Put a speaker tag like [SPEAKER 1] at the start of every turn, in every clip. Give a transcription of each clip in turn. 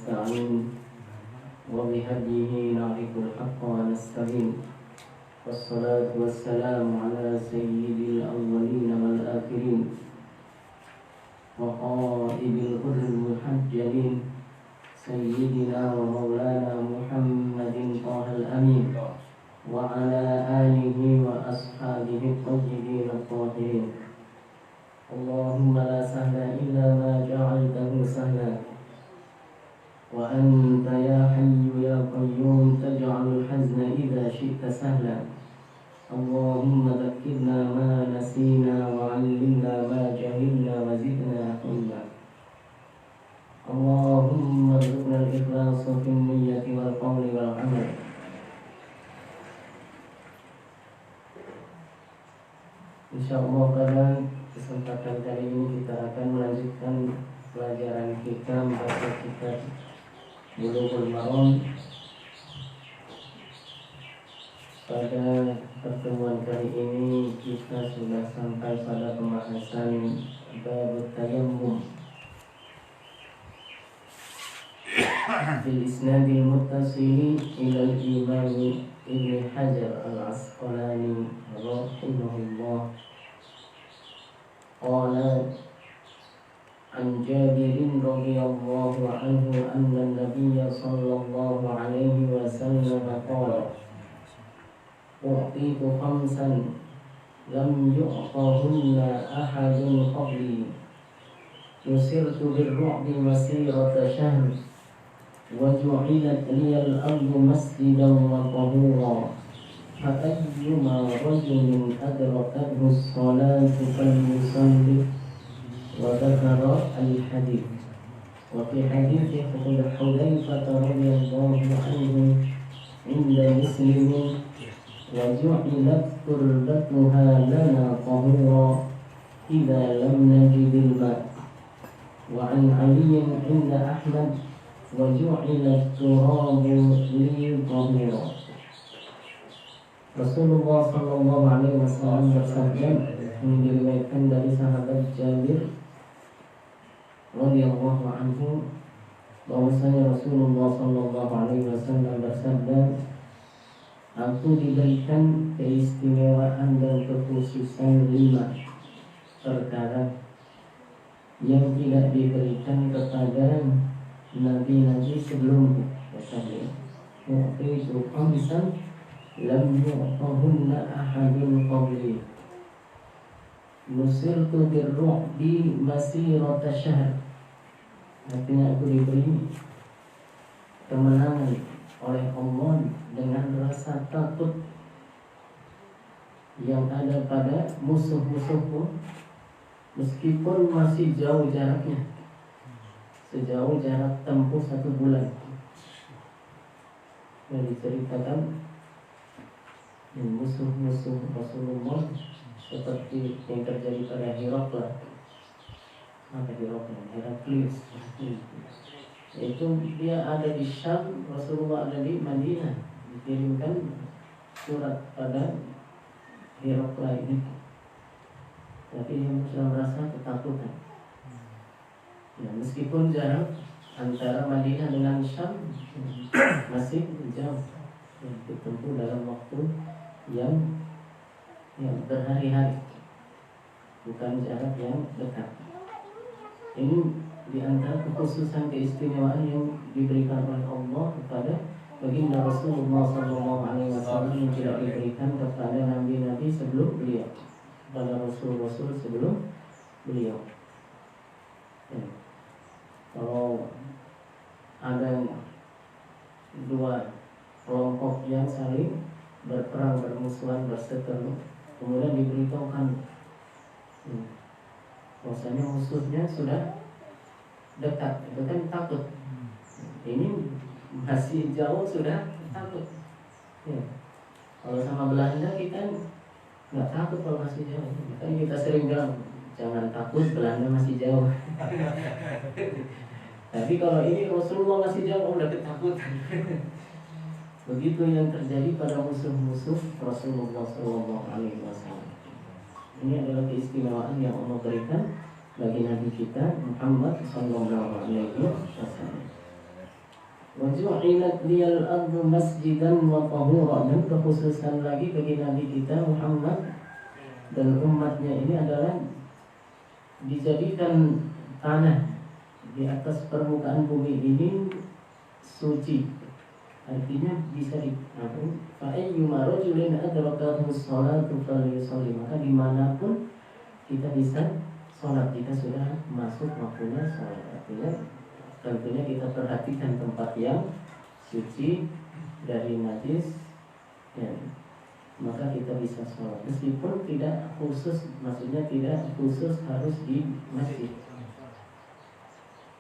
[SPEAKER 1] ونستعين وبهديه نعرف الحق ونستبين والصلاة والسلام على سيد الأولين والآخرين وقائد الغر المحجلين سيدنا ومولانا محمد طه الأمين وعلى آله وأصحابه الطيبين الطاهرين. اللهم لا سهل إلا ما جعلته سهلا وأنت يا حي يا قيوم تجعل الحزن إذا شئت سهلا. اللهم ذكرنا ما نسينا وعلمنا ما جهلنا وزدنا علما. اللهم ارزقنا الإخلاص في النية والقول والعمل. Insyaallah pada kesempatan kali ini kita akan melanjutkan pelajaran kita membaca kitab Bulughul Maram. Pada pertemuan kali ini kita sudah sampai pada pembahasan bab tayammum bil isnadil muttasili ila al-imam Ibn Hajar al-Asqalani rahimahullah. Qala an Jabirin radhiyallahu anhu anna an-nabiyya sallallahu alaihi wasallam qala u'titu khamsan lam yu'tahunna ahadun qabli nusirtu bir-ru'bi masirata shahr wa ju'ilat liyal ardu masjidan wa tahura fa ayyuma rajulin adrakathu as-salatu falyusalli wa dzakara al-hadith. Wa fi hadits Hudzaifah radhiyallahu anhu inda Muslim wa ju'ilat turbatuha lana tahura idza lam najid al-ma' wa an Ali inda Ahmad wa ju'ilat turabu li tahira. Rasulullah sallallahu alaihi wasallam bersabda, yang diriwayatkan dari sahabat Jabir radhiyallahu anhu, bahwasanya Rasulullah sallallahu alaihi wasallam bersabda, aku diberikan keistimewaan dan kekhususan 5 perkara yang tidak diberikan kepada nabi-nabi sebelumku. Katanya, "U'titu khamsan lam yu'tahunna ahadun qabli. Nusirtu bir-ru'bi masirata syahr." Artinya aku diberi kemenangan oleh Allah dengan rasa takut yang ada pada musuh-musuhku meskipun masih jauh jaraknya, sejauh jarak tempuh 1 bulan. Yang diceritakan musuh-musuh Rasulullah seperti yang terjadi pada Herakles. Heraklius. Itu dia ada di Syam, Rasulullah ada di Madinah. Dikirimkan surat pada Herakles ini, tapi dia sudah merasa ketakutan. Ya, meskipun jarak antara Madinah dengan Syam masih jauh, ditempuh dalam waktu yang berhari-hari, bukan jarak yang dekat. Ini di antara kekhususan keistimewaan yang diberikan oleh Allah kepada baginda Rasulullah SAW yang tidak diberikan kepada nabi-nabi sebelum beliau, kepada rasul-rasul sebelum beliau. Ya. Kalau ada 2 kelompok yang saling berperang, bermusuhan, berseteru, kemudian diberitahukan bahwasanya musuhnya sudah dekat, itu kan takut. Ini masih jauh sudah takut. Ya. Kalau sama Belanda kita nggak takut kalau masih jauh. Makanya kita sering bilang jangan takut, Belanda masih jauh. Tapi kalau ini Rasulullah masih jauh, udah ketakutan. Begitu yang terjadi pada musuh-musuh Rasulullah SAW. Ini adalah keistimewaan yang Allah berikan bagi Nabi kita Muhammad sallallahu alaihi wasallam. Waju'ilat liyal ardu masjidan wa tahura, dan kekhususan lagi bagi Nabi kita Muhammad dan umatnya ini adalah dijadikan tanah di atas permukaan bumi ini suci, artinya bisa diapain? Fa'ayyuma rajulin adrakathu sholatu falyusalli, maka dimanapun kita bisa sholat, kita sudah masuk waktunya sholat. Artinya tentunya kita perhatikan tempat yang suci dari najis, ya, maka kita bisa sholat meskipun tidak khusus, maksudnya tidak khusus harus di masjid.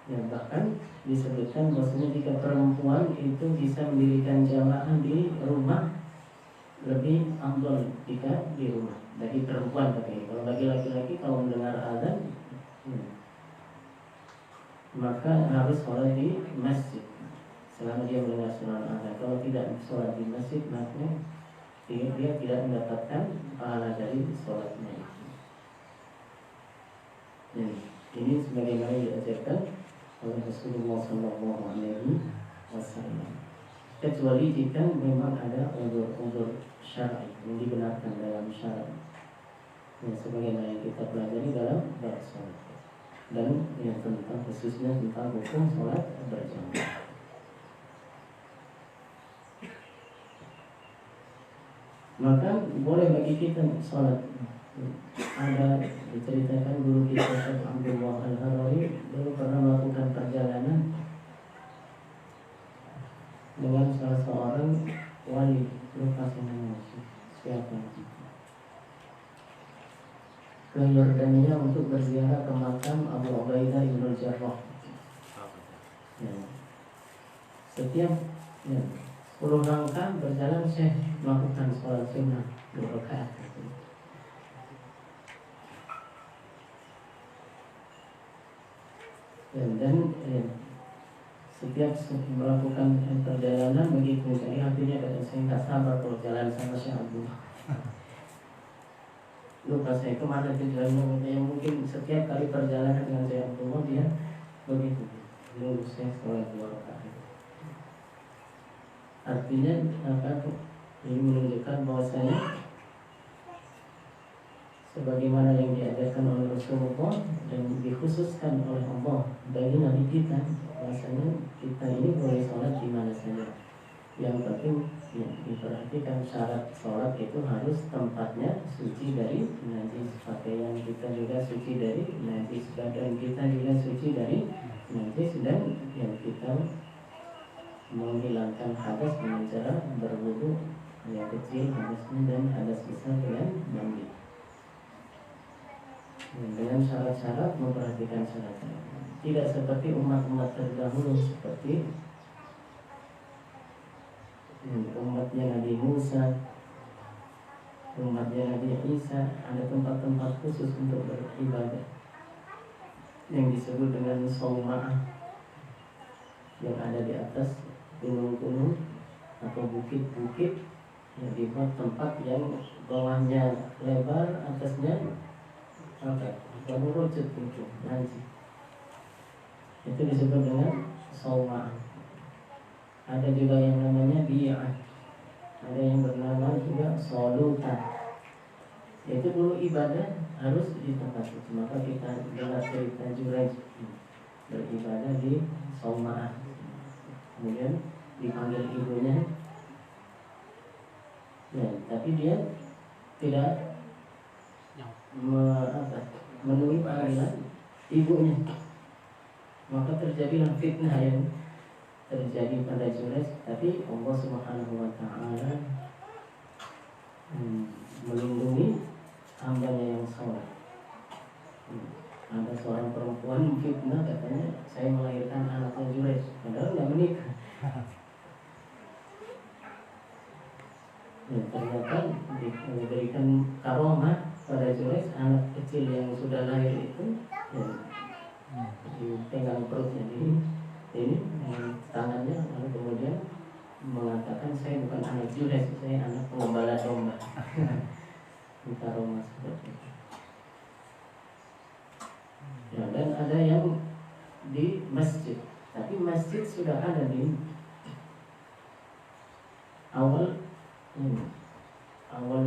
[SPEAKER 1] Ya, bahkan disebutkan bahwasanya jika perempuan itu bisa mendirikan jamaah di rumah lebih afdal jika di rumah bagi perempuan. Tapi kalau bagi laki-laki, kalau mendengar azan, maka harus sholat di masjid selama dia mendengar suara azan. Kalau tidak sholat di masjid, maka dia tidak mendapatkan pahala dari sholatnya. Ini sebagaimana diajarkan oleh Rasulullah SAW, kecuali jika memang ada udzur syar'i yang dibenarkan dalam syar'i, sebagaimana yang kita pelajari dalam bab sholat, dan yang tentang khususnya tentang hukum sholat berjamaah. Maka boleh bagi kita sholat. Ada diceritakan guru kita Syekh Abdullah Al-Harawi dulu pernah melakukan perjalanan dengan salah seorang wali, lupa namanya siapa, ke Yordania untuk berziarah ke makam Abu Ubaidah ibn Jarrah. Ya. Setiap 10 langkah berjalan Syekh melakukan sholat sunnah 2 rakaat. Dan setiap melakukan perjalanan begitu, jadi artinya kata saya nggak sabar kalau jalan sama Syekh Abdullah. Lupa saya kemana tujuannya, yang mungkin setiap kali perjalanan dengan Syekh Abdullah dia begitu, nunggu saya sholat 2 rakaat. Artinya apa? Ini menunjukkan bahwasanya sebagaimana yang diajarkan oleh Rasulullah dan dikhususkan oleh Allah bagi Nabi kita, bahwasanya kita ini boleh sholat di mana saja. Yang penting ya, diperhatikan syarat sholat itu harus tempatnya suci dari najis, pakaian kita juga suci dari najis, badan kita juga suci dari najis, dan yang kita menghilangkan hadas dengan cara berwudu, yang kecil hadasnya dan hadas besar dengan mandi. Dengan syarat-syarat, memperhatikan syarat-syarat. Tidak seperti umat-umat terdahulu, seperti umatnya Nabi Musa, umatnya Nabi Isa, ada tempat-tempat khusus untuk beribadah yang disebut dengan Sauma'ah, yang ada di atas gunung-gunung atau bukit-bukit, yang dibuat tempat yang bawahnya lebar, atasnya kamu rucut itu nanti. Itu disebut dengan Sauma'ah. Ada juga yang namanya Bi'ah, ada yang bernama juga Soluta. Itu dulu ibadah harus di tempat itu. Maka kita dengar cerita Juraij beribadah di Sauma'ah. Kemudian dipanggil ibunya, ya, tapi dia tidak memenuhi panggilan ibunya. Maka terjadilah fitnah yang terjadi pada Juraij, tapi Allah Subhanahu wa Ta'ala melindungi hambanya yang saleh. Ada seorang perempuan fitnah, katanya saya melahirkan anaknya Juraij, padahal nggak menikah. Dan ternyata diberikan karomah pada Juraij, anak kecil yang sudah lahir itu, ya, dipegang perutnya ini tangannya, lalu kemudian mengatakan saya bukan anak Juraij, saya anak pengembala domba. Karomah seperti itu. Ya, dan ada yang di masjid, tapi masjid sudah ada di awal awal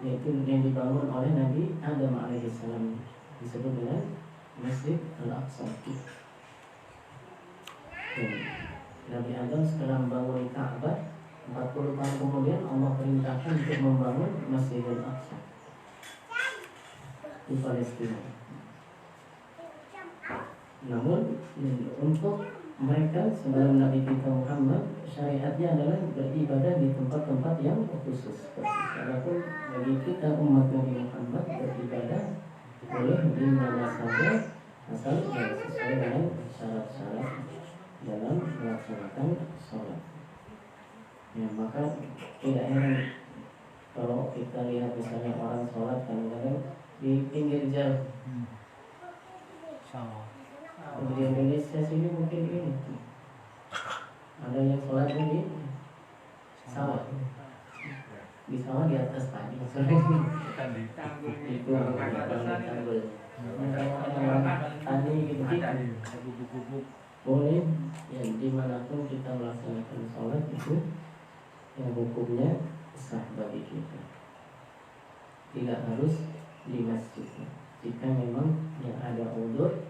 [SPEAKER 1] yaitu yang dibangun oleh Nabi Adam alaihissalam, disebut dengan Masjid Al-Aqsa. Nabi Adam setelah membangun Ka'bah, 40 tahun kemudian Allah perintahkan untuk membangun Masjid Al-Aqsa di Palestina. Namun untuk mereka sebelum Nabi kita Muhammad, syariatnya adalah beribadah di tempat-tempat yang khusus. Adapun bagi kita umat Nabi Muhammad, beribadah boleh di mana saja asal sesuai dengan syarat-syarat dalam melaksanakan sholat. Ya, maka tidak heran kalau kita lihat misalnya orang sholat kadang-kadang di pinggir jalan. Di Indonesia sini mungkin ini ada yang sholatnya di sawah, di sawah di atas tadi itu tanggul. Tani gitu boleh yang dimanapun kita melaksanakan sholat itu yang hukumnya sah bagi kita, tidak harus di masjid. Jika memang yang ada udzur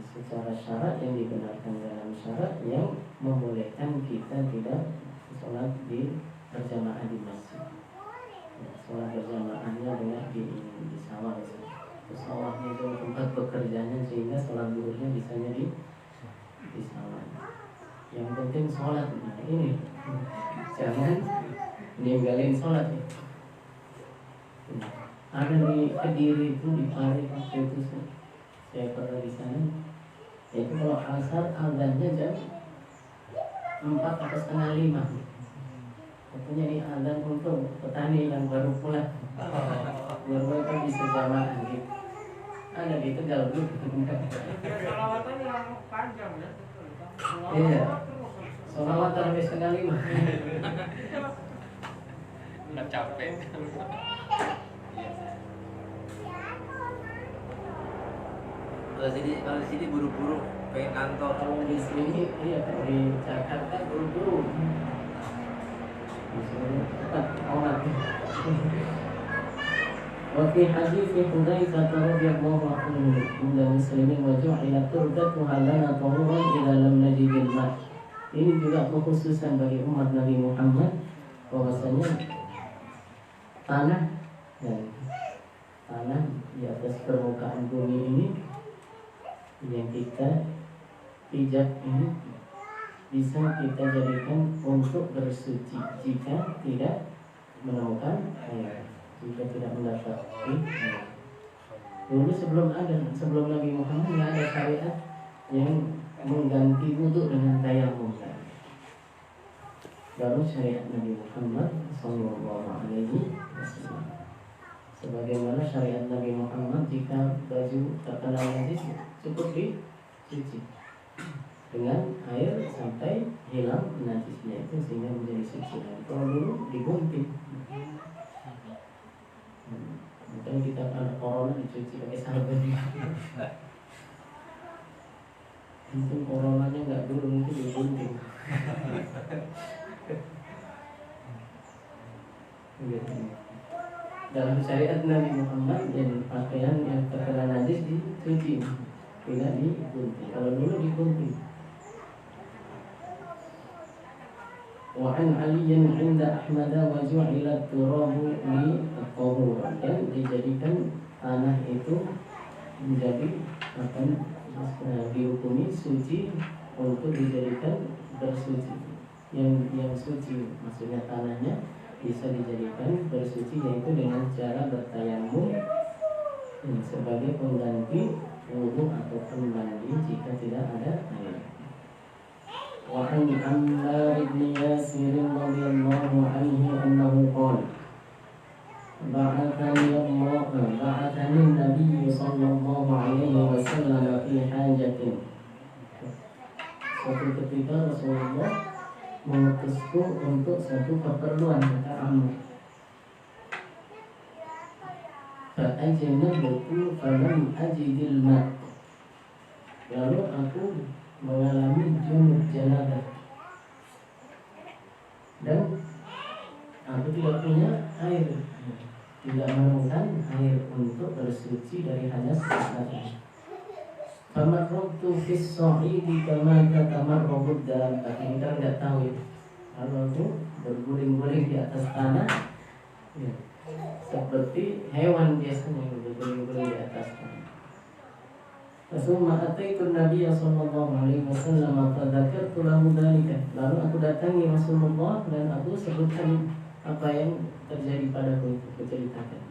[SPEAKER 1] secara syarat yang dibenarkan dalam syarat yang membolehkan kita tidak sholat di berjamaah di masjid. Sholat berjamaahnya dengan di sawah, sawahnya itu tempat bekerjanya sehingga sholat zuhurnya bisanya di sawah. Yang penting sholat, nah ini jangan ninggalin sholat. Ada di Kediri itu di Pari waktu itu saya pernah di sana. Itu kalau asar azannya jam 4 atau setengah 5. Katanya ini azan untuk petani yang baru pulang. Biar mereka bisa jamaah gitu. Ada di Tegal tuh.
[SPEAKER 2] Salawatan yang panjang ya.
[SPEAKER 1] Iya. Salawat sampai setengah 5.
[SPEAKER 3] Udah capek. Kalau di sini buru-buru pengen kantor.
[SPEAKER 1] Kalau di sini iya, kalau di Jakarta buru-buru. Di sini cepat orang. Wa fi hadits Hudzaifah radhiyallahu anhu inda muslimin wa ju'ilat turdatuha lana tahuran idza lam najidil ma'. Ini juga kekhususan bagi umat Nabi Muhammad bahwasanya tanah di atas permukaan bumi ini yang kita pijak ini bisa kita jadikan untuk bersuci jika tidak menemukan air, jika tidak mendapati air. Dulu sebelum Nabi Muhammad nggak ada syariat yang mengganti wudhu dengan tayamum. Baru syariat Nabi Muhammad SAW. Sebagaimana syariat Nabi Muhammad, jika baju terkena najis cukup dicuci dengan air sampai hilang najisnya itu sehingga menjadi suci. Kalau dulu digunting, bukan kita kalau corona dicuci pakai sabun. Untung coronanya nggak dulu, mungkin digunting. Dalam syariat Nabi Muhammad dan pakaian yang terkena najis dicuci, tidak digunting. Kalau dulu digunting. Wa an aliyin 'inda Ahmad wa ju'ilat turabu li at-tahur, dan dijadikan tanah itu menjadi dihukumi suci untuk dijadikan bersuci. Yang suci maksudnya tanahnya bisa dijadikan bersuci, yaitu dengan cara bertayamum sebagai pengganti wudu ataupun mandi jika tidak ada air. Wa an Ammar bin Yasir radhiyallahu anhu annahu qala ba'athani Nabi sallallahu alaihi wasallam fi hajatin. Suatu ketika Rasulullah mengutusku untuk satu keperluan, kata Ammar. Fa'ajnabtu falam ajidil ma'. Lalu aku mengalami junub janabah. suci dari hadas akbar. Tamarrabtu fis sa'idi kama tatamarrabud dalam kaki. Kita nggak tahu ya. Kalau itu berguling-guling di atas tanah ya, seperti hewan biasanya berguling-guling di atas tanah. Rasulullah ataitu Nabi sallallahu alaihi wasallam fadzakartu lahu dzalika. Lalu aku datangi Rasulullah dan aku sebutkan apa yang terjadi padaku itu, aku ceritakan.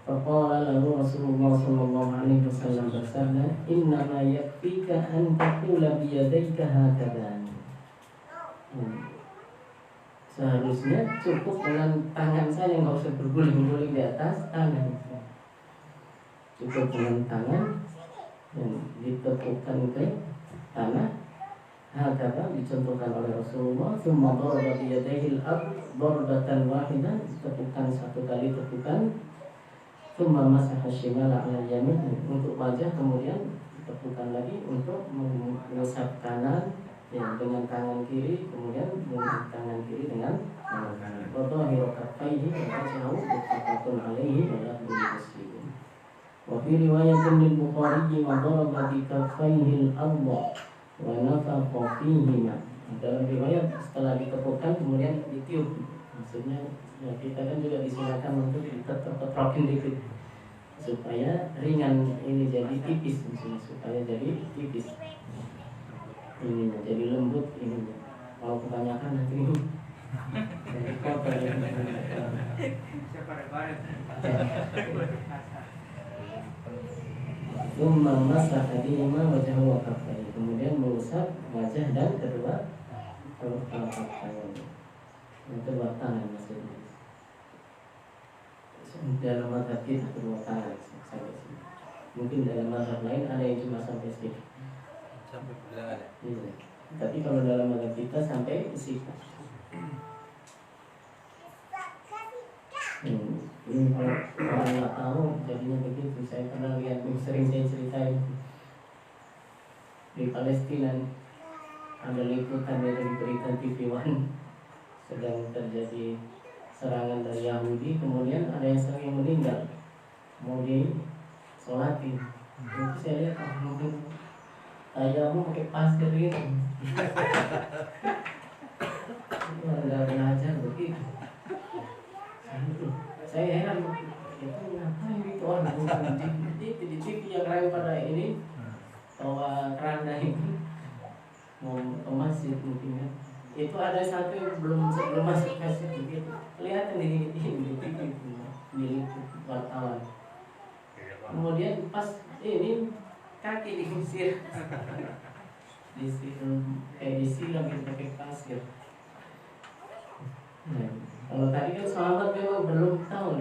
[SPEAKER 1] Faqala lahu Rasulullah sallallahu alaihi wasallam bersabda, "Inna ma yakfika an taqula bi yadayka hakadha." Seharusnya cukup dengan tangan saja, enggak usah berguling-guling di atas tangan. Cukup dengan tangan dan ditepukkan ke tanah. Hakadha dicontohkan oleh Rasulullah, "Tsumma daraba bi yadayhi al-ard darbatan wahidah." Tepukan satu kali tepukan. Tsumma masaha shimala 'ala yamin, untuk wajah, kemudian tepukan lagi untuk mengusap kanan ya, dengan tangan kiri, kemudian dengan tangan kiri dengan tangan kanan. Wa dhahiru kaffaihi wa wajhahu muttafaqun 'alaihi wa lafdhu Muslim. Wa fi riwayatin lil Bukhari wa daraba bi kaffaihi al-ardha wa nafakha fihima. Dalam riwayat setelah ditepukkan kemudian ditiup. Maksudnya ya, kita kan juga disunahkan untuk ditetrokin dikit supaya ringan, ini jadi tipis, maksudnya supaya jadi tipis, ini jadi lembut, ini kalau kebanyakan nanti jadi kotor ya. Tsumma masaha bihima wajhahu wa kaffaihi, kemudian mengusap wajah dan kedua telapak tangan. Kedua tangan maksudnya. Dalam mazhab kita kedua tangan sampai sini. Mungkin dalam mazhab lain ada yang cuma sampai sini.
[SPEAKER 3] Sampai belah.
[SPEAKER 1] Iya. Tapi kalau dalam mazhab kita sampai sini. Ini kalau orang nggak tahu jadinya begitu. Saya pernah lihat, sering saya ceritain di Palestina ada liputan dari berita TV One, sedang terjadi serangan dari Yahudi, kemudian ada yang meninggal mau disolatin. Itu saya lihat mungkin ayahmu pakai pasir gitu. Nggak belajar begitu. Saya heran itu ngapain itu orang di TV yang lain pada ini bawa keranda ini mau ke masjid mungkin ya. Itu ada satu yang sebelum masuk masjid begitu kelihatan di TV di wartawan. Kemudian pas ini kaki diusir, disiram gitu pakai pasir. Kalau tadi kan sahabat memang belum tahu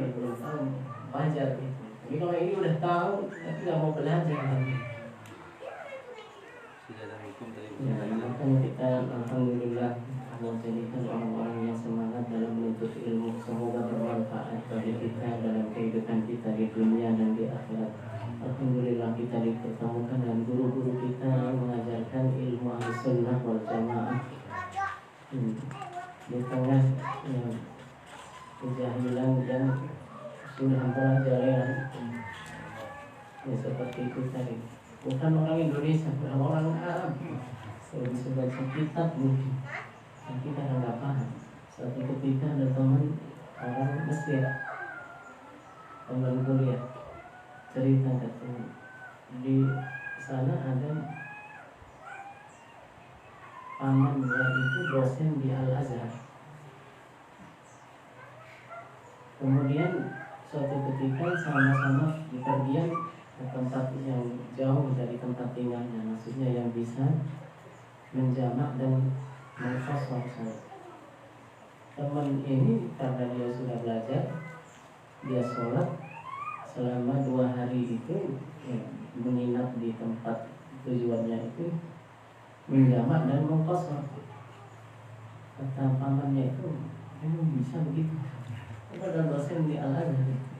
[SPEAKER 1] belajar gitu. Tapi kalau ini udah tahu tapi nggak mau belajar.
[SPEAKER 3] Sudah ada hukum tadi.
[SPEAKER 1] Ya, makanya kita alhamdulillah Allah jadikan orang-orang yang semangat dalam menuntut ilmu, semoga bermanfaat bagi kita dalam kehidupan kita di dunia dan di akhirat. Alhamdulillah kita dipertemukan dengan guru-guru kita yang mengajarkan ilmu Ahlussunnah wal Jamaah. Di tengah kejahilan dan sudah merajalela ya, seperti itu tadi. Bukan orang Indonesia, bukan orang Arab. Kalau bisa baca kitab mungkin, tapi kita nggak paham. Suatu ketika ada teman orang Mesir, teman kuliah, cerita katanya di sana ada pamannya itu dosen di Al-Azhar. Kemudian suatu ketika sama-sama bepergian ke tempat yang jauh dari tempat tinggalnya, maksudnya yang bisa menjamak dan mengkosong salat. Teman ini karena dia sudah belajar, dia sholat selama 2 hari itu ya, menginap di tempat tujuannya itu menjamak dan mengkosong. Kata pamannya itu, emang bisa begitu? Ada dosen di Al-Azhar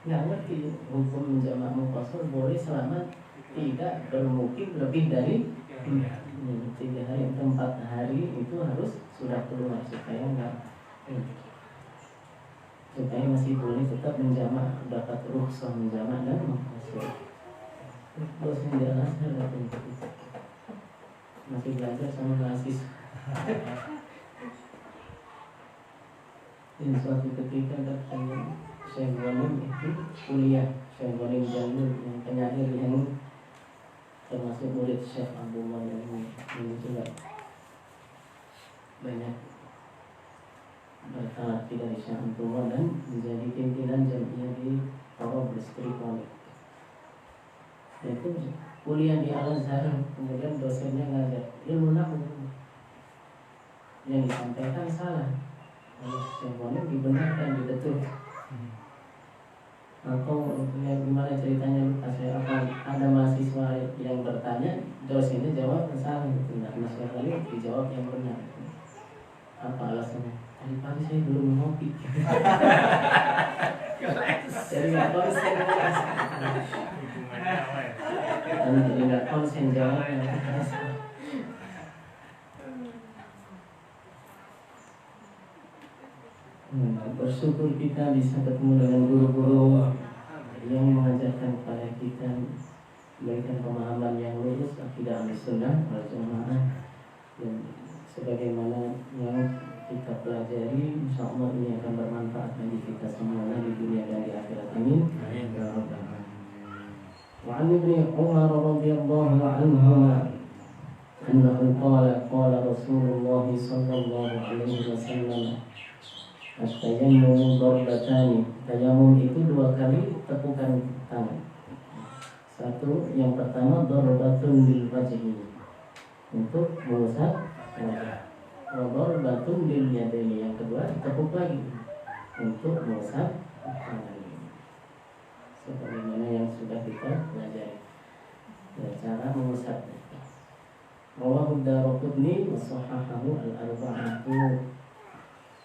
[SPEAKER 1] nggak ngerti hukum menjamak mengkosong boleh selama tidak bermukim lebih dari 3 hari atau 4 hari itu harus sudah keluar supaya nggak supaya masih boleh tetap menjamak, dapat rukhsah menjamak dan mengkasih. Dosen di Al-Azhar masih belajar sama mahasiswa. Ini suatu ketika katanya Syekh Ghanim itu kuliah, Syekh Ghanim Jalil yang penyair yang termasuk murid Syekh Abdullah yang juga banyak berarti dari Syekh Abdullah dan menjadi pimpinan jamiah di Robles Tripoli. Itu kuliah di Al-Azhar, kemudian dosennya ngajar ilmu nahwu, yang disampaikan salah, lalu semuanya dibenarkan, dibetulkan. Atau yang gimana ceritanya lupa saya, apa ada mahasiswa yang bertanya, dosennya jawab salah, gitu. Nah, mahasiswa dijawab yang benar. Apa alasannya? Tadi pagi saya belum ngopi. Jadi nggak konsen. Jadi nggak konsen jawabnya. Bersyukur kita bisa ketemu dengan guru-guru yang mengajarkan kepada kita, memberikan pemahaman yang lurus akidah Ahlussunnah wal Jamaah, dan sebagaimana yang kita pelajari, insyaallah ini akan bermanfaat bagi kita semuanya di dunia dan di akhirat. Amin. Ya Rabbal Alamin. Wa an Ibnu Umar radhiyallahu anhuma annahu qala Rasulullah sallallahu alaihi wasallam, at-tayammum darbatani. Tayammum itu 2 kali tepukan tangan. Satu, yang pertama darbatun lil wajhi, untuk mengusap wajah. Wa darbatun lil yadaini, yang kedua tepuk lagi untuk mengusap tangan. Sebagaimana yang sudah kita pelajari cara mengusap. Rawahu Daraqutni wa sahahahu al-arba'atu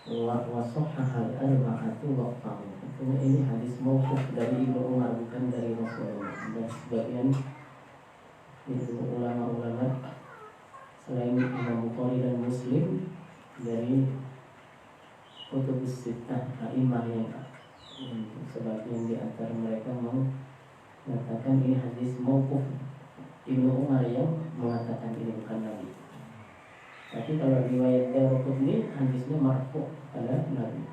[SPEAKER 1] wa sahahal al-arba'atu wa qalu. Ini hadis mauquf dari Ibnu Umar, bukan dari Rasulullah. Dan sebagian itu ulama-ulama selain Imam Bukhari dan Muslim dari kutubus sittah a'imah yang sebagian di antara mereka mengatakan ini hadis mauquf Ibnu Umar yang mengatakan ini, bukan Nabi. Tapi kalau riwayat Daraqutni hadisnya marfu' pada Nabi.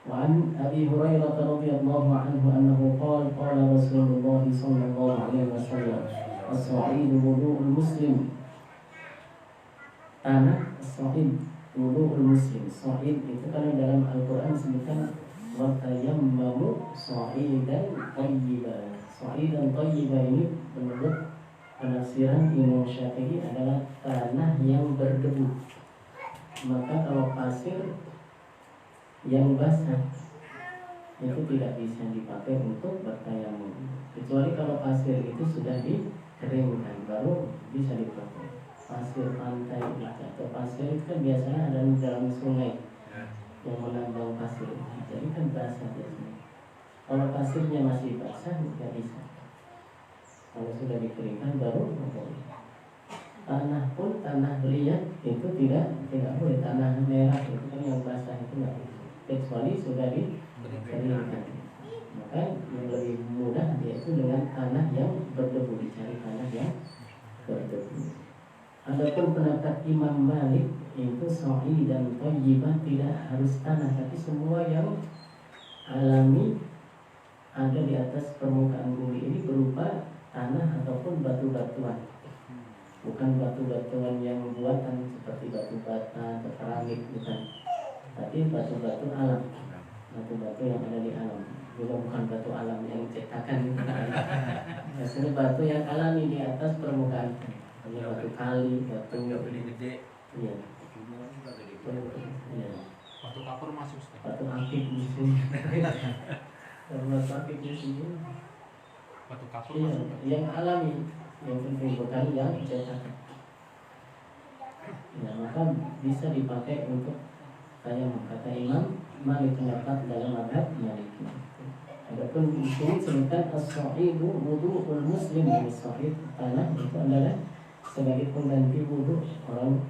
[SPEAKER 1] Wa an Abi Hurairah radhiyallahu anhu annahu qala Rasulullah sallallahu alaihi wasallam, as-sa'idu wudu'ul muslim. Tanah as-sa'id wudu'ul muslim. Sa'id itu kan dalam Al-Qur'an disebutkan wa tayammamu sa'idan thayyiban. Sa'idan thayyiban ini menurut penafsiran Imam Syafi'i adalah tanah yang berdebu. Maka kalau pasir yang basah itu tidak bisa dipakai untuk bertayamum, kecuali kalau pasir itu sudah dikeringkan baru bisa dipakai. Pasir pantai atau pasir itu kan biasanya ada di dalam sungai yang menambang pasir, jadi kan basah biasanya. Kalau pasirnya masih basah tidak bisa. Kalau sudah dikeringkan baru boleh. Tanah pun tanah liat itu tidak boleh. Tanah merah itu kan yang basah itu tidak boleh, kecuali sudah dikeringkan. Maka yang lebih mudah yaitu dengan tanah yang berdebu, dicari tanah yang berdebu. Adapun pendapat Imam Malik itu sahih dan thayyibah tidak harus tanah, tapi semua yang alami ada di atas permukaan bumi ini berupa tanah ataupun batu-batuan, bukan batu-batuan yang buatan seperti batu bata atau keramik, bukan, tapi batu-batu alam, batu-batu yang ada di alam. Juga bukan batu alam yang cetakan, biasanya batu yang alami di atas permukaan, batu kali, batu
[SPEAKER 3] gede.
[SPEAKER 1] Iya.
[SPEAKER 2] Batu kapur masuk.
[SPEAKER 1] Batu akik di sini. Batu akik di sini.
[SPEAKER 2] Batu kapur
[SPEAKER 1] Iya,
[SPEAKER 2] masuk.
[SPEAKER 1] yang alami, yang penting bukan yang cetakan. Ya, maka bisa dipakai untuk tayamum, kata Imam Malik pendapat dalam mazhab Maliki. Adapun di sini disebutkan as-sa'idu wudu'ul muslim. Ini sahih, tanah itu adalah sebagai pengganti wudu orang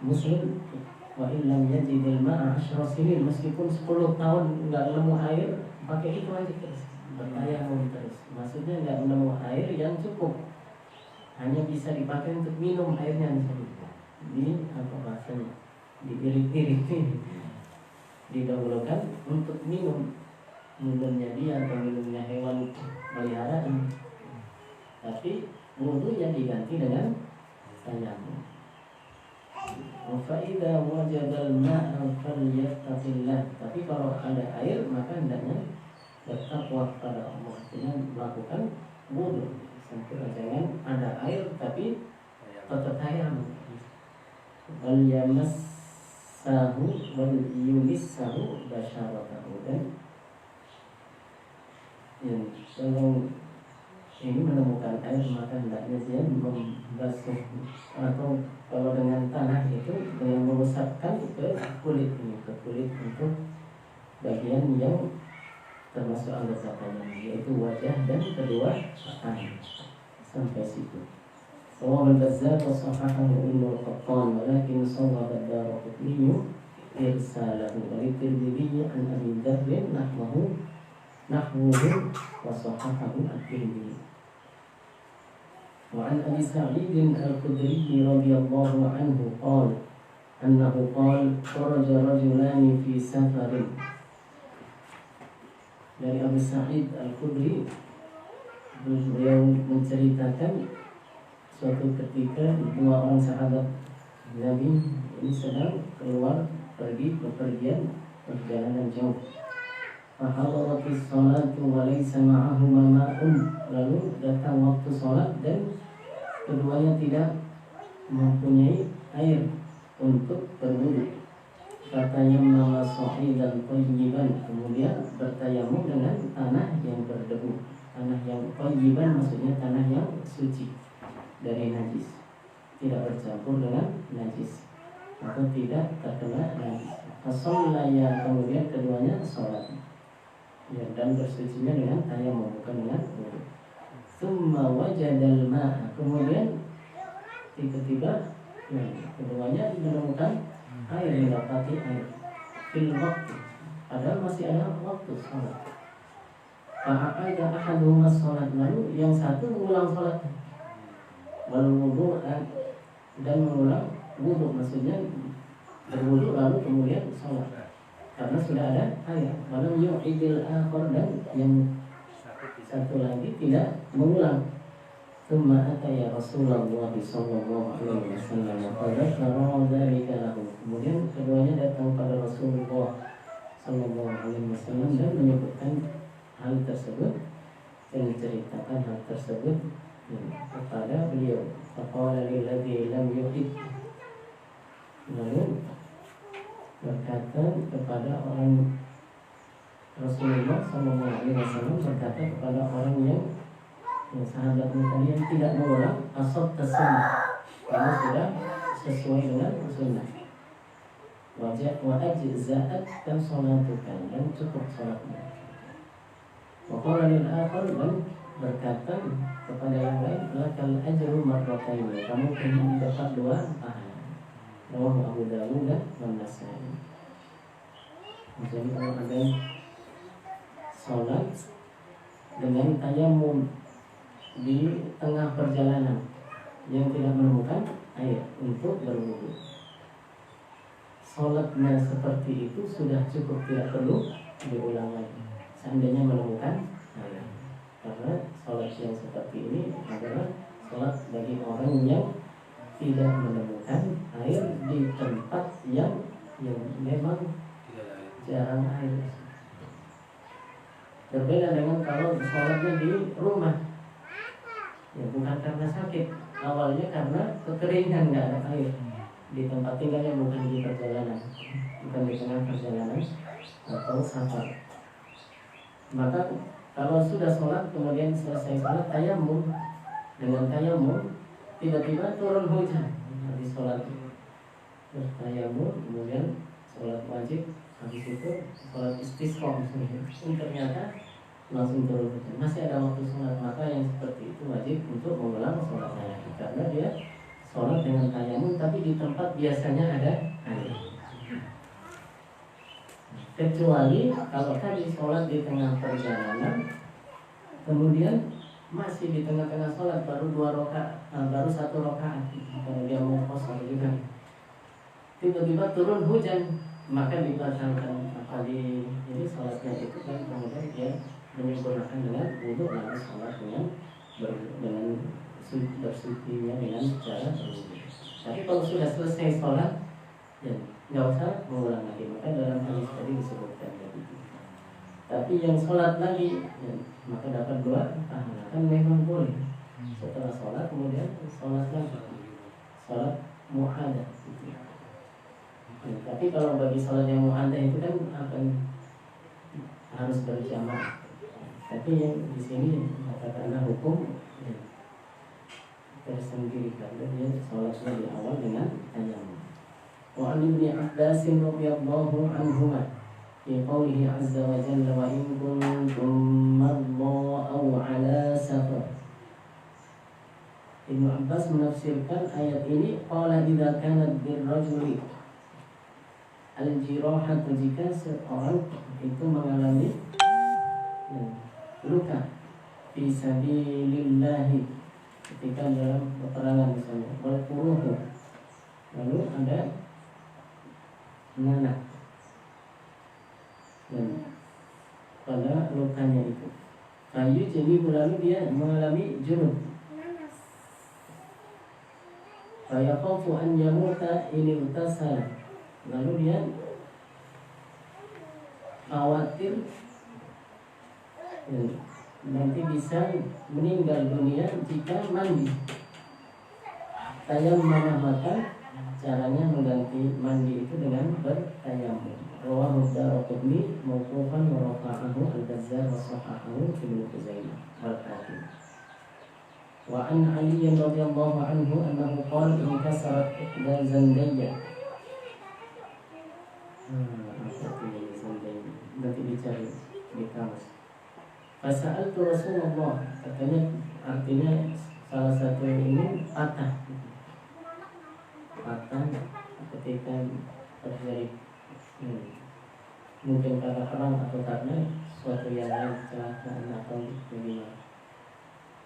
[SPEAKER 1] muslim wa illam yajidil ma'a 10 sinin, meskipun 10 tahun nggak nemu air, pakai itu aja terus, bertayamum terus. Maksudnya nggak nemu air yang cukup, hanya bisa dipakai untuk minum airnya saja. Di apa bahasanya, diirit-irit, didahulukan untuk minumnya dia atau minumnya hewan peliharaan. Tapi wudunya diganti dengan tayamum. Fa idza wajada al-ma'a falyattaqillah. Tapi kalau ada air maka hendaknya bertakwa kepada Allah, dengan melakukan wudu. Sampai jangan ada air tapi tetap tayamum. Wal yamassahu wal yumissahu basyaratahu. Dan yang kalau ini menemukan air maka hendaknya dia membasuh, atau kalau dengan tanah itu dengan mengusapkan ke kulit ini, ke kulit untuk bagian yang termasuk anggota badan, yaitu wajah dan kedua tangan. Sampai situ. Rawahul Bazzar wa sahahahu Ibnu Qattan, walakin sawwaba ad-Daraqutni irsalahu wa Tirmidzi an Abi Dzar nahwahu wa sahahahu at-Tirmidzi. Wa an Abi Sa'id al-Khudri radhiyallahu anhu qala annahu qala kharaja rajulani fi safarin. Dari Abu Sa'id al-Khudri, beliau menceritakan suatu ketika dua orang sahabat Nabi ini sedang keluar pergi bepergian perjalanan jauh. Fahadaratis salatu wa laysa ma'ahuma ma'un. Lalu datang waktu salat dan keduanya tidak mempunyai air untuk berwudu. Fatayamma sa'idan thayyiban, kemudian bertayamum dengan tanah yang berdebu. Tanah yang thayyiban maksudnya tanah yang suci dari najis, tidak bercampur dengan najis atau tidak terkena najis. Fasallaya, kemudian keduanya sholat ya, dan bersucinya dengan tayamum bukan dengan wudu. Tsumma wajadal ma'a, kemudian tiba-tiba ya, keduanya menemukan air, mendapati air fil waktu, padahal masih ada waktu sholat. Fa'aqada ahaduhuma sholat, lalu yang satu mengulang sholat wal wudu, dan mengulang wudu, maksudnya berwudu lalu kemudian sholat karena sudah ada air. Walam yu'idil akhar, dan yang satu lagi tidak mengulang. Tsumma ataya Rasulullah sallallahu alaihi wasallam fadzakara dzalika lahu, kemudian keduanya datang pada Rasulullah sallallahu alaihi wasallam dan menyebutkan hal tersebut dan menceritakan hal tersebut kepada beliau. Faqala lilladzi lam yuhid, lalu berkata kepada orang, Rasulullah SAW berkata kepada orang yang sahabatnya tadi yang tidak mengulang, asab tasannah, karena sudah sesuai dengan sunnah. Wajah wa ajza'at dan salatukan, dan cukup salatnya. Waqala lil akhar, dan berkata kepada yang lain, lakal ajru marratain, kamu akan dapat 2 pahala. Rawahu Abu Dawud dan An-Nasa'i. Jadi kalau ada sholat dengan tayamum di tengah perjalanan yang tidak menemukan air untuk berwudu, sholatnya seperti itu sudah cukup, tidak perlu diulang lagi seandainya menemukan air. Karena sholat yang seperti ini adalah sholat bagi orang yang tidak menemukan air di tempat yang memang jarang air. Berbeda dengan kalau sholatnya di rumah, ya bukan karena sakit, awalnya karena kekeringan, nggak ada air di tempat tinggalnya, bukan di perjalanan, bukan di tengah perjalanan atau safar. Maka kalau sudah sholat kemudian selesai sholat tayamum, dengan tayamum tiba-tiba turun hujan habis sholat, bertayamum kemudian sholat wajib, habis itu sholat istisqa misalnya, ternyata langsung turun hujan, masih ada waktu sholat, maka yang seperti itu wajib untuk mengulang sholatnya, karena dia sholat dengan tayamum tapi di tempat biasanya ada air. Kecuali kalau tadi sholat di tengah perjalanan, kemudian masih di tengah-tengah sholat baru 1 rakaat, kalau dia mau kosong juga, tiba-tiba turun hujan, maka dibatalkan ini sholatnya itu, dan kemudian dia menyempurnakan dengan wudhu lalu sholat dengan bersucinya dengan cara berwudhu. Tapi kalau sudah selesai sholat, ya nggak usah mengulang lagi. Maka dalam hadis tadi disebutkan begitu. Tapi yang sholat lagi, ya, maka dapat 2 pahala. Kan memang boleh setelah sholat kemudian sholat lagi, sholat mu'adah gitu. Ya, tapi kalau bagi sholat yang mu'adah itu kan akan harus berjamaah. Tapi yang di sini katakanlah hukum ya, tersendiri karena dia sholatnya di awal dengan tayammum. Wa an Ibnu Abbas radhiyallahu anhuma fi qoulihi azza wa jalla wa in kuntum marda aw ala safar. Ibnu Abbas menafsirkan ayat ini, qala idza kanat birrajuli al-jirahatu, jika seorang itu mengalami luka fi sabilillah, ketika dalam peperangan misalnya, wal quruhu, lalu ada nanah dan pada lukanya itu, kayu jadi lalu dia mengalami junub, fayaqafu an yamuta ini utasal, lalu dia khawatir nanti bisa meninggal dunia jika mandi. Tayammum, maka caranya mengganti mandi itu dengan bertayammum. Rawahu Daraqutni mauqufan wa rafa'ahu al-Bazzar wa sahahahu Ibnu Khuzaimah wal Hakim. Wa an Ali radhiyallahu anhu annahu qala inkasarat ihda zandayya. Nanti dicari di kamus. Fasa'altu Rasulullah, katanya artinya salah satu ini patah ketika terjadi mungkin karena perang atau karena suatu yang lain, kecelakaan atau bagaimana.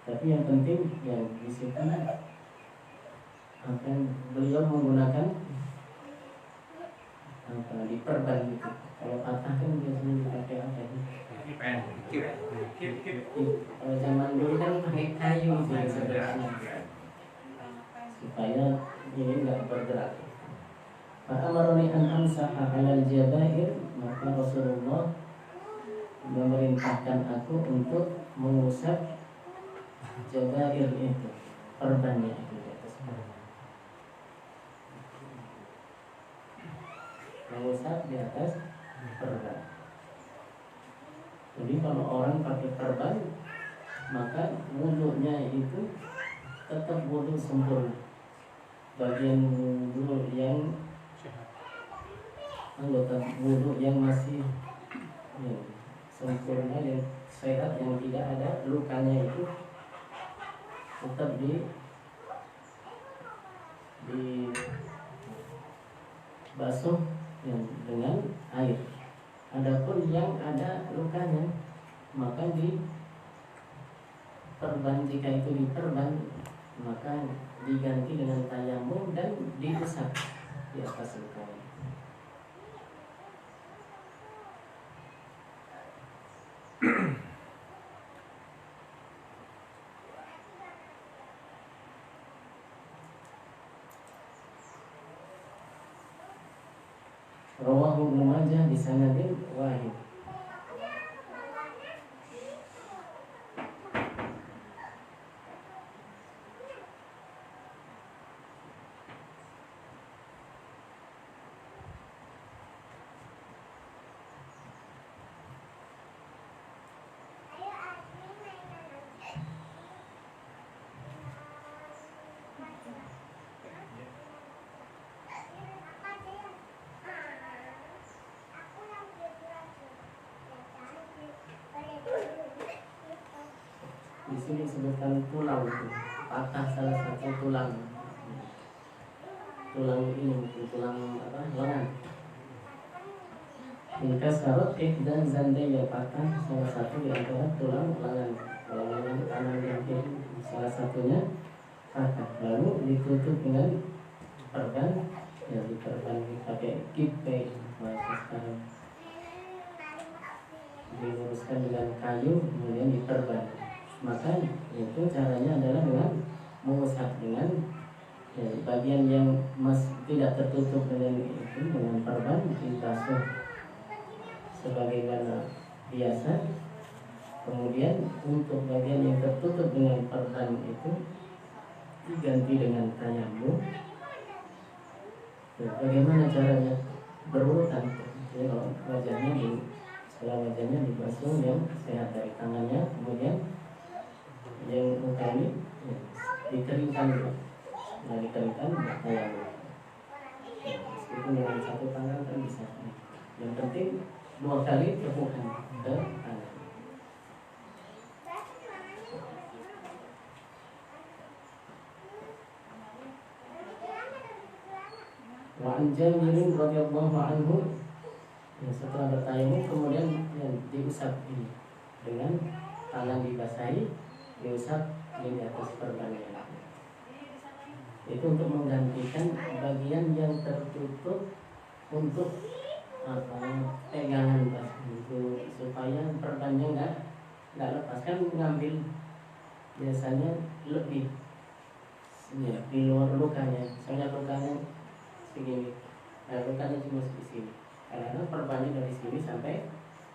[SPEAKER 1] Tapi yang penting yang di situ akan beliau menggunakan diperban gitu. Kalau patah kan biasanya dipakai apa ya? Kalau zaman dulu kan pakai kayu sebenarnya supaya ini nggak bergerak. Maka amaroni an amsaha alal jabair, maka Rasulullah memerintahkan aku untuk mengusap jabair itu, perbannya itu di atas perban. Mengusap di atas perban. Jadi kalau orang pakai perban, maka wudhunya itu tetap wudhu sempurna. Bagian wudhu yang anggota wudhu yang masih sempurna dan sehat, yang tidak ada lukanya itu tetap di basuh dengan air. Adapun yang ada lukanya, maka diperban. Jika itu diperban, maka diganti dengan tayammum dan diusap di atas lukanya. Rawahu Ibnu Majah bi sanadin wahid. Di sini disebutkan tulang, patah salah satu tulang ini, tulang apa, lengan. Inkasarot dan zandaya patah salah satu di antara tulang lengan kanan dan kiri, salah satunya patah, lalu ditutup dengan perban, ya diperban pakai kipe bahasa sekarang, diluruskan dengan kayu kemudian diperban. Maka itu caranya adalah dengan mengusap dengan bagian yang tidak tertutup dengan itu, dengan perban dibasuh sebagaimana biasa. Kemudian untuk bagian yang tertutup dengan perban itu diganti dengan tayamum. Bagaimana caranya? Berurutan. Jadi kalau wajahnya setelah wajahnya dibasuh yang sehat dari tangannya, kemudian yang luka ini dikeringkan dulu. Nah, dikeringkan bertayamum. Meskipun dengan satu tangan kan bisa. Yang penting 2 kali tepukan ke tangan. Wa an Jabir radhiyallahu anhu, setelah bertayamum kemudian diusap ini dengan tangan dibasahi, diusap di atas perbannya. Itu untuk menggantikan bagian yang tertutup untuk pegangan itu, supaya perbannya nggak lepas. Kan ngambil biasanya lebih ya, di luar lukanya, misalnya lukanya segini, nah lukanya cuma di sini, karena perbannya dari sini sampai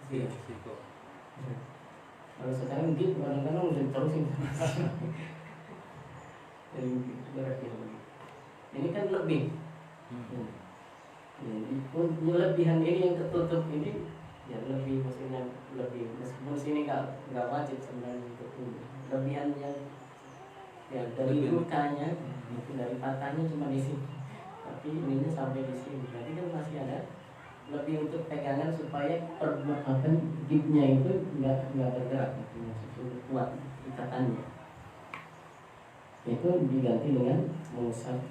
[SPEAKER 1] sini. Nah, kalau sekarang gitu kadang-kadang udah terusin jadi beratnya begini. Ini kan lebih. Jadi kelebihan ini yang tertutup ini ya lebih, maksudnya lebih, meskipun sini nggak wajib sebenarnya untuk ini. Lebihan yang ya dari lukanya itu, dari patahnya cuma di sini, tapi ininya sampai di sini. Berarti kan masih ada lebih untuk pegangan supaya permukaan gipnya itu nggak bergerak, cukup kuat ikatannya. Itu diganti dengan mengusap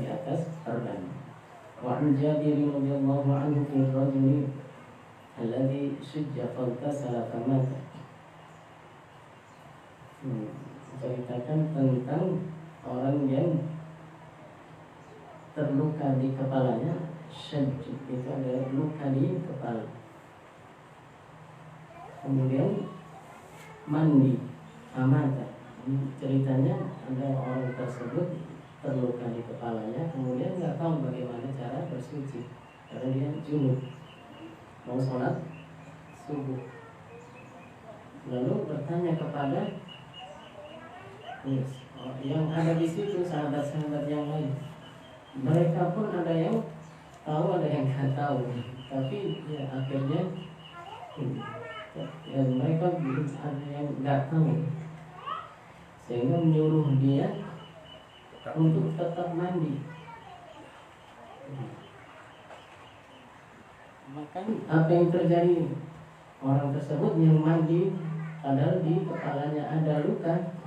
[SPEAKER 1] di atas perban. Wa an Jabir radhiyallahu anhu fi rajuli alladhi shujja faltasala famata. Ceritakan tentang orang yang terluka di kepalanya. Syajj itu adalah luka di kepala, kemudian mandi amata. Ceritanya ada orang tersebut terluka di kepalanya, kemudian nggak tahu bagaimana cara bersuci karena dia junub mau sholat subuh. Lalu bertanya kepada yang ada di situ, sahabat-sahabat yang lain. Mereka pun ada yang tahu, ada yang nggak tahu, tapi ya akhirnya ya, mereka ada yang nggak tahu, sehingga menyuruh dia untuk tetap mandi. Maka apa yang terjadi? Orang tersebut yang mandi padahal di kepalanya ada luka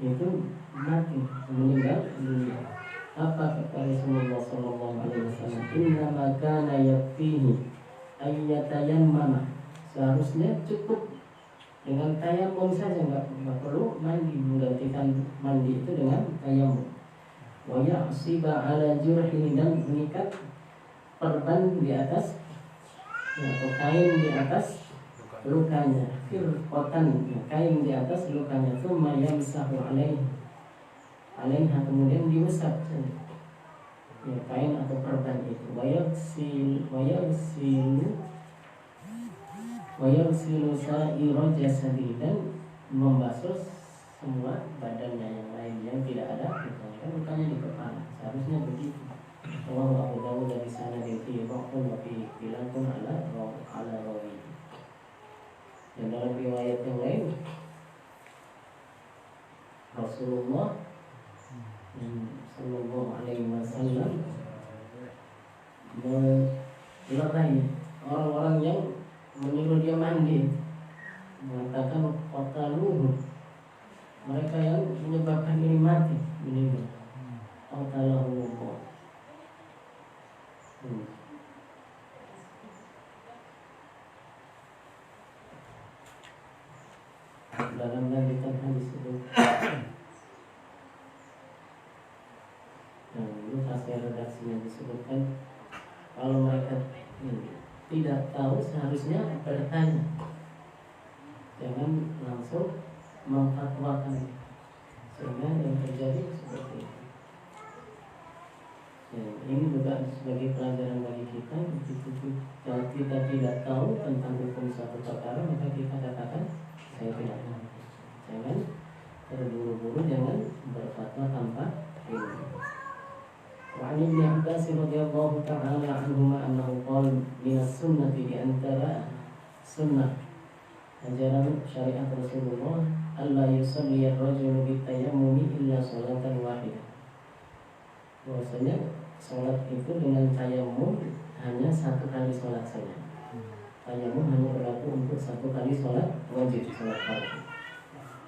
[SPEAKER 1] itu mati, meninggal dunia. Apa kata Rasulullah SAW? Inna makana yakfihi ayyatayammama. Seharusnya cukup dengan tayamum saja, nggak perlu mandi, menggantikan mandi itu dengan tayamum. Wa ya'siba ala jurhi, dan mengikat perban di atas atau kain di atas lukanya, firqatan, kain di atas lukanya, tsumma yamsahu alaiha, kemudian diusap ya, kain atau perban itu. Wayagsilu sa'ira jasadi, dan membasuh semua badannya yang lain yang tidak ada lukanya. Kan lukanya di kepala, seharusnya begitu. Allah Abu Dawud dari sana di Rokun wafi bilangkun ala rawi. Dan dalam riwayat yang lain Rasulullah Sallallahu Alaihi Wasallam melerai orang-orang yang menyuruh dia mandi, mengatakan qataluhu, mereka yang menyebabkan ini mati, meninggal. Qatalahu. dalam lanjutan hadis itu. Nah, itu hasil redaksinya disebutkan kalau mereka tidak tahu seharusnya bertanya, jangan langsung memfatwakan, sehingga yang terjadi seperti itu. Ya, ini juga sebagai pelajaran bagi kita. Kalau kita tidak tahu tentang hukum suatu perkara, maka kita katakan saya tidak tahu. Jangan terburu-buru, jangan berfatwa tanpa ilmu. Wa 'an Ibnu Abbas radhiyallahu ta'ala anhuma annahu qala min as-sunnati di antara sunnah ajaran syariat Rasulullah alla yusalli ar-rajulu bitayammumi illa sholatan wahidah. Bahwasanya sholat itu dengan tayammum hanya satu kali sholat saja. Tayammum hanya berlaku untuk satu kali sholat wajib, sholat fardu.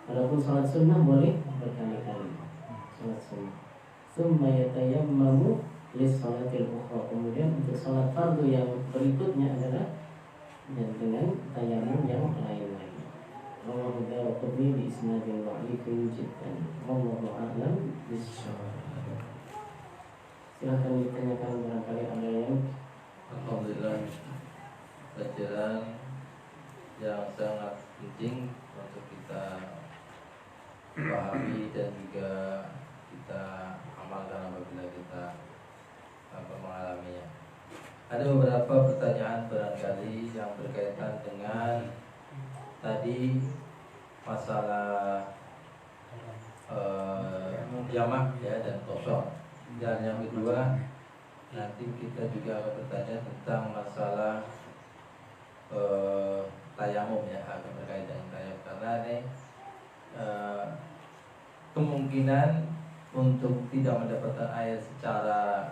[SPEAKER 1] Walaupun sholat sunnah boleh berkali-kali sholat sunnah. Tsumma yatayammamu lis-sholatil ukhra. Kemudian untuk sholat fardu yang berikutnya adalah dengan tayammum yang lain lagi. Rawahu Daraqutni bi isnadin dha'ifin jiddan. Wallahu a'lam bishawab. Silakan ditanyakan barangkali ada yang.
[SPEAKER 3] Alhamdulillah, pelajaran yang sangat penting untuk kita pahami dan juga kita amalkan apabila kita mengalaminya. Ada beberapa pertanyaan barangkali yang berkaitan dengan tadi masalah jamak ya dan qasar. Dan yang kedua, nanti kita juga akan bertanya tentang masalah tayamum ya, akan berkaitan dengan tayamum karena ini kemungkinan untuk tidak mendapatkan air secara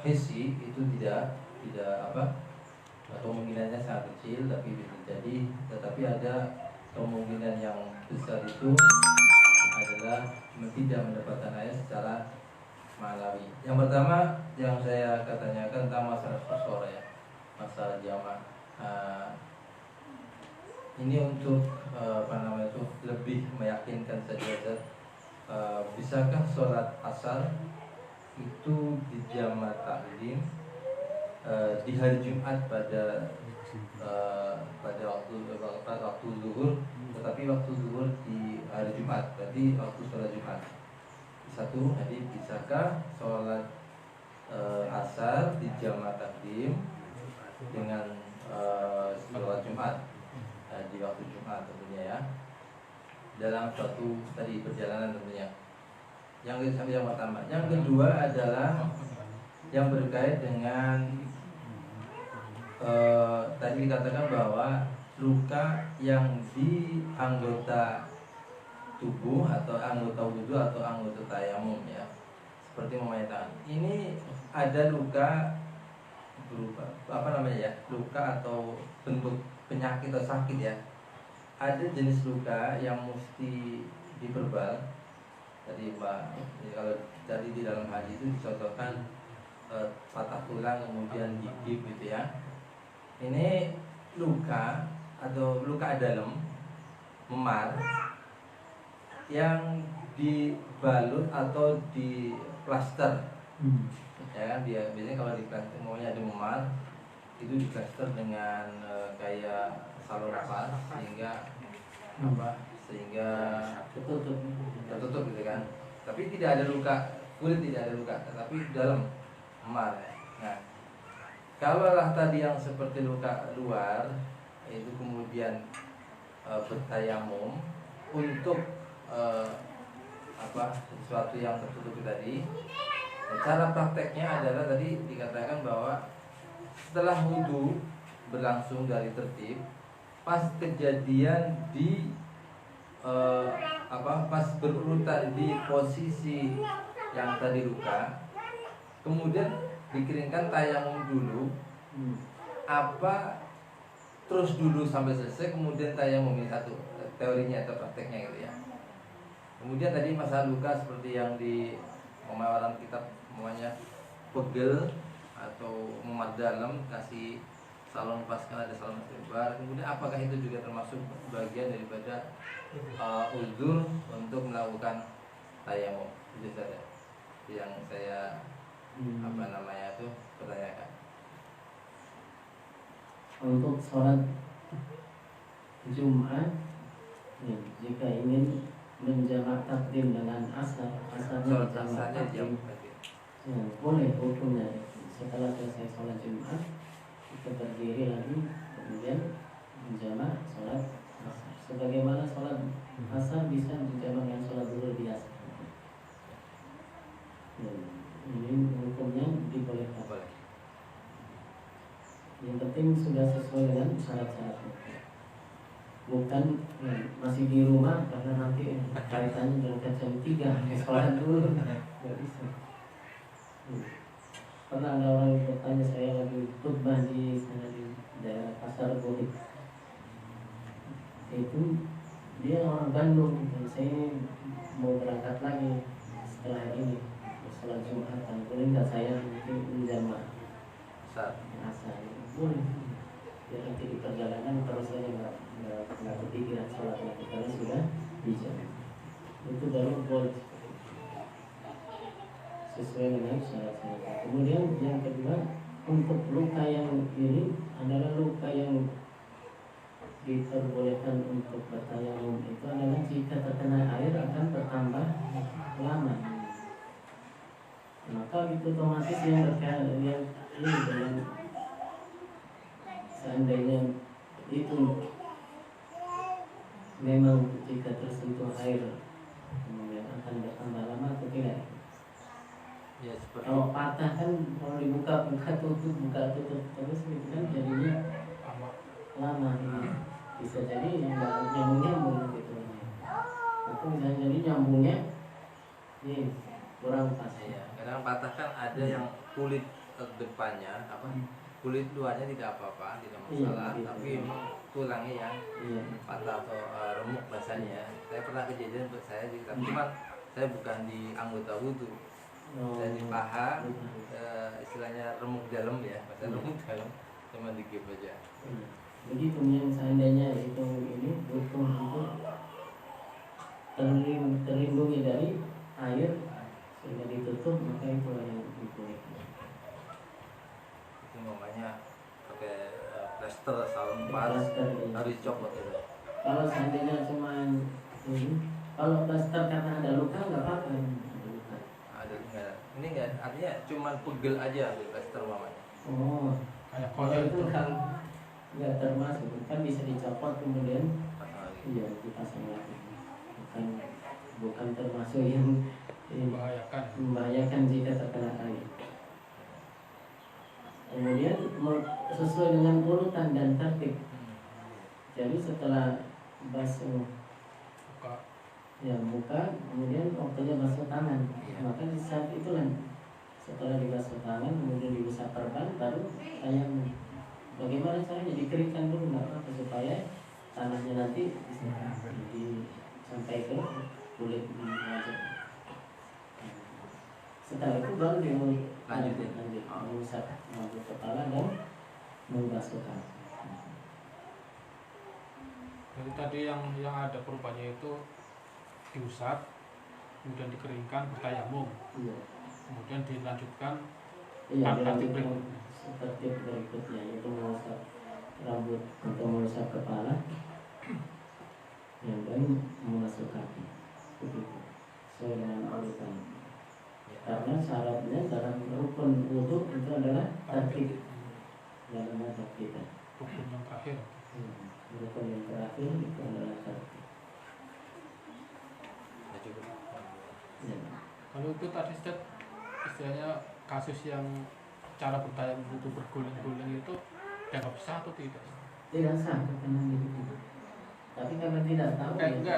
[SPEAKER 3] hissi itu tidak kemungkinannya sangat kecil, tapi bisa terjadi. Tetapi ada kemungkinan yang besar itu adalah tidak mendapatkan air secara malawi. Yang pertama yang saya akan tanyakan tentang masalah qasar ya, masalah jamak. Ini untuk lebih meyakinkan saja. Bisakah sholat asar itu di jamak takdim di hari Jumat pada waktu zuhur, tetapi waktu zuhur di hari Jumat, berarti waktu sholat Jumat. Satu, jadi bisakah sholat asar di jamak takdim dengan sholat Jumat di waktu Jumat tentunya ya, dalam suatu tadi perjalanan tentunya. Yang pertama. Yang kedua adalah yang berkait dengan tadi dikatakan bahwa luka yang di anggota tubuh atau anggota wudhu atau anggota tayamum ya, seperti memakai tangan. Ini ada luka berupa luka atau bentuk penyakit atau sakit ya. Ada jenis luka yang mesti diperban. Tadi kalau tadi di dalam hadis itu dicontohkan patah tulang kemudian gigit gitu ya. Ini luka atau luka dalam memar yang dibalut atau di plaster. Ya kan, biasanya kalau di plaster maunya ada memar itu di plaster dengan kayak saluran nafas sehingga tertutup gitu kan. Tapi tidak ada luka, kulit tidak ada luka, tetapi dalam memar. Nah, kalaulah tadi yang seperti luka luar itu kemudian bertayamum untuk sesuatu yang tertutup tadi. Cara prakteknya adalah tadi dikatakan bahwa setelah wudhu berlangsung dari tertib, pas kejadian di pas berurutan di posisi yang tadi luka, kemudian dikeringkan tayamum dulu, terus dulu sampai selesai, kemudian tayamum. Ini satu teorinya atau prakteknya gitu ya. Kemudian tadi masalah luka seperti yang di pemaparan kitab namanya pegel atau memar dalam, kasih salon pas kan ada salon istighfar. Kemudian apakah itu juga termasuk bagian daripada uzur untuk melakukan tayamum? Itu saja yang saya apa namanya itu pertanyakan.
[SPEAKER 1] Untuk sholat Jumat, ya, jika ingin menjamak takdim dengan asar, asarnya
[SPEAKER 3] Sholat
[SPEAKER 1] dijamak
[SPEAKER 3] asarnya jam
[SPEAKER 1] takdim,
[SPEAKER 3] berarti.
[SPEAKER 1] ya, boleh hukumnya. Setelah selesai sholat Jumat, kita berdiri lagi, kemudian menjamak sholat asar. Sebagaimana sholat asar bisa dijamak dengan sholat zuhur biasa. Ya, ini hukumnya dibolehkan.
[SPEAKER 3] Boleh.
[SPEAKER 1] Yang penting sudah sesuai dengan syarat-syaratnya. Bukan ya, masih di rumah karena nanti kaitannya berangkat jam 3 sholat dulu nggak bisa. Pernah ada orang yang bertanya, saya lagi khutbah di sana di daerah Pasar Gohit. Itu dia orang Bandung, dan saya mau berangkat lagi setelah ini sholat Jumat, kan boleh nggak saya mungkin menjamak
[SPEAKER 3] Asar.
[SPEAKER 1] asar? Boleh. Ya nanti di perjalanan terus saya nggak kepikiran sholat lagi karena sudah dijamak. Itu baru boleh sesuai dengan syarat-syarat. Kemudian yang kedua, untuk luka yang ini adalah luka yang diperbolehkan untuk bertayamum itu adalah jika terkena air akan bertambah lama. Maka itu otomatis yang berkaitan yang ini dengan seandainya itu memang jika tersentuh air kemudian akan bertambah lama atau tidak.
[SPEAKER 3] Ya seperti
[SPEAKER 1] Kalau patah kan kalau dibuka buka tutup terus gitu kan jadinya
[SPEAKER 2] Sama.
[SPEAKER 1] lama ini. Bisa jadi nggak nyambung gitu. Atau bisa jadi nyambungnya ini kurang pas.
[SPEAKER 3] ya, kadang patah kan ada yang kulit depannya apa kulit luarnya tidak apa-apa, tidak masalah,
[SPEAKER 1] Iya,
[SPEAKER 3] tapi
[SPEAKER 1] iya.
[SPEAKER 3] memang tulangnya yang
[SPEAKER 1] Iya.
[SPEAKER 3] patah atau remuk rasanya. Saya pernah kejadian untuk saya di cuma saya bukan di anggota wudhu, saya di paha, istilahnya remuk dalam ya, bahasa remuk dalam, cuma dikip aja.
[SPEAKER 1] Begitu yang seandainya itu ini butuh untuk terlindungi dari air sehingga ditutup, maka itu yang dibolehkan.
[SPEAKER 3] Itu namanya pakai plaster salon pas
[SPEAKER 1] Plaster, iya.
[SPEAKER 3] harus dicopot itu.
[SPEAKER 1] Kalau seandainya cuma ini, kalau plaster karena ada luka nggak apa-apa.
[SPEAKER 3] Ada enggak? Ini enggak, artinya cuma pegel aja di plaster mamanya.
[SPEAKER 1] Oh,
[SPEAKER 2] Kayak
[SPEAKER 1] kalau
[SPEAKER 2] koyor
[SPEAKER 1] itu kan nggak termasuk, kan bisa dicopot kemudian
[SPEAKER 3] Pasang lagi.
[SPEAKER 1] iya dipasang lagi. Bukan termasuk yang
[SPEAKER 2] membahayakan.
[SPEAKER 1] membahayakan jika terkena air. Kemudian sesuai dengan urutan dan tertib. Jadi setelah basuh
[SPEAKER 2] Buka.
[SPEAKER 1] ya muka, kemudian waktunya basuh tangan.
[SPEAKER 3] Iya.
[SPEAKER 1] Maka di saat itulah setelah dibasuh tangan, kemudian diusap perban, baru tayamum. Bagaimana caranya? Dikeringkan dulu nggak apa-apa supaya tanahnya nanti bisa sampai ke kulit wajah. Setelah itu baru
[SPEAKER 3] Lanjut.
[SPEAKER 1] mengusap rambut kepala dan membasuh tangan.
[SPEAKER 2] Jadi tadi yang ada perubahannya itu diusap, kemudian dikeringkan, bertayamum,
[SPEAKER 1] Iya.
[SPEAKER 2] kemudian dilanjutkan
[SPEAKER 1] Iya,
[SPEAKER 2] tertib
[SPEAKER 1] dilanjutkan
[SPEAKER 2] berikutnya.
[SPEAKER 1] tertib berikutnya yaitu mengusap rambut atau mengusap kepala, yang dan mengusap kaki. Begitu. Sesuai dengan urutan. Karena syaratnya dalam rukun wudhu itu adalah tertib. Dalam mazhab kita.
[SPEAKER 2] Rukun yang terakhir.
[SPEAKER 1] Rukun yang terakhir itu adalah tertib.
[SPEAKER 3] Ya cukup.
[SPEAKER 1] Ya.
[SPEAKER 2] Kalau itu tadi Ustaz, istilahnya kasus yang cara bertayamum itu berguling-guling itu dianggap sah atau tidak?
[SPEAKER 1] Tidak sah katanya begitu. Tapi karena tidak tahu ya.
[SPEAKER 2] Enggak,